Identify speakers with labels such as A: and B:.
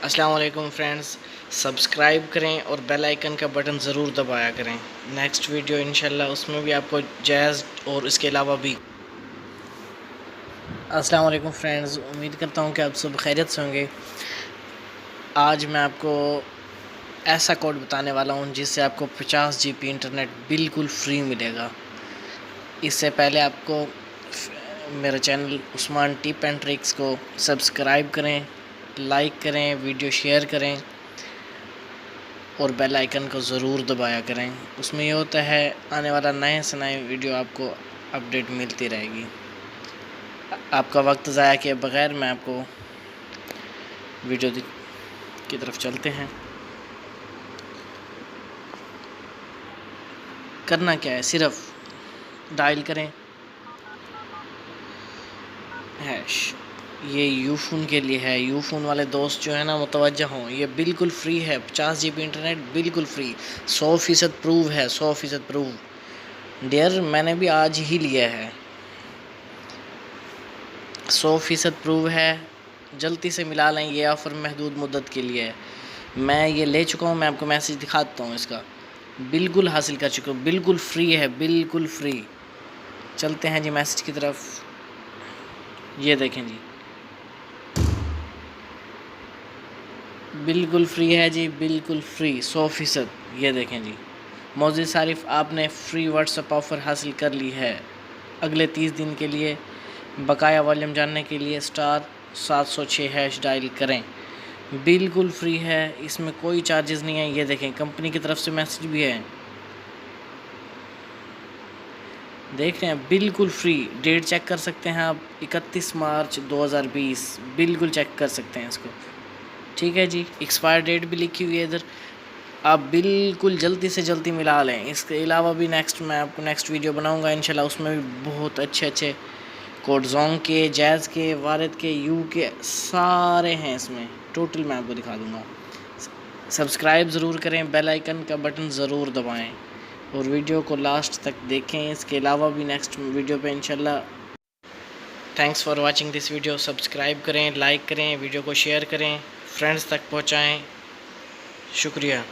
A: अस्सलाम वालेकुम friends, subscribe करें और बेल आइकन का बटन ज़रूर दबाया करें। नेक्स्ट वीडियो इंशाल्लाह उसमें भी आपको जैज़ और इसके अलावा भी। अस्सलाम वालेकुम फ्रेंड्स, उम्मीद करता हूँ कि आप सब खैरियत से होंगे। आज मैं आपको ऐसा कोड बताने वाला हूँ जिससे आपको 50 GB इंटरनेट बिल्कुल फ्री मिलेगा। इससे पहले आपको मेरे channel Usman tip and tricks को सब्सक्राइब करें, लाइक करें, वीडियो शेयर करें और बेल आइकन को ज़रूर दबाया करें। उसमें ये होता है आने वाला नए से नए वीडियो आपको अपडेट मिलती रहेगी। आपका वक्त ज़ाया किए बगैर मैं आपको वीडियो की तरफ चलते हैं। करना क्या है, सिर्फ डायल करें हैश। ये यूफ़ोन के लिए है। यूफ़ोन वाले दोस्त जो है ना मुतवज्जा हों, ये बिल्कुल फ्री है। 50 GB इंटरनेट बिल्कुल फ्री, 100% प्रूव है, 100% प्रूव। डियर, मैंने भी आज ही लिया है, 100% प्रूव है। जल्दी से मिला लें, ये ऑफ़र महदूद मुद्दत के लिए है। मैं ये ले चुका हूँ, मैं आपको मैसेज दिखाता हूँ इसका। बिल्कुल हासिल कर चुका हूँ, बिल्कुल फ्री है, बिल्कुल फ्री। चलते हैं जी मैसेज की तरफ। ये देखें जी, बिल्कुल फ्री है जी, बिल्कुल फ्री, 100%। ये देखें जी, मौजूद सारिफ आपने फ्री व्हाट्सएप ऑफ़र हासिल कर ली है। अगले 30 दिन के लिए बकाया वॉल्यूम जानने के लिए *706# डायल करें। बिल्कुल फ्री है, इसमें कोई चार्जेस नहीं है। ये देखें, कंपनी की तरफ से मैसेज भी है, देख रहे हैं, बिल्कुल फ्री। डेट चेक कर सकते हैं आप, 31 मार्च 2020, बिल्कुल चेक कर सकते हैं इसको। ठीक है जी, एक्सपायर डेट भी लिखी हुई है इधर। आप बिल्कुल जल्दी से जल्दी मिला लें। इसके अलावा भी मैं आपको नेक्स्ट वीडियो बनाऊंगा इंशाल्लाह, उसमें भी बहुत अच्छे अच्छे कोड जोंग के, जैज़ के, वारिद के, यू के सारे हैं इसमें। टोटल मैं आपको दिखा दूंगा। सब्सक्राइब ज़रूर करें, बेल आइकन का बटन ज़रूर दबाएं और वीडियो को लास्ट तक देखें। इसके अलावा भी नेक्स्ट वीडियो पे इंशाल्लाह। Thanks for watching this video. Subscribe करें, लाइक करें, वीडियो को शेयर करें, फ्रेंड्स तक पहुँचाएँ। शुक्रिया।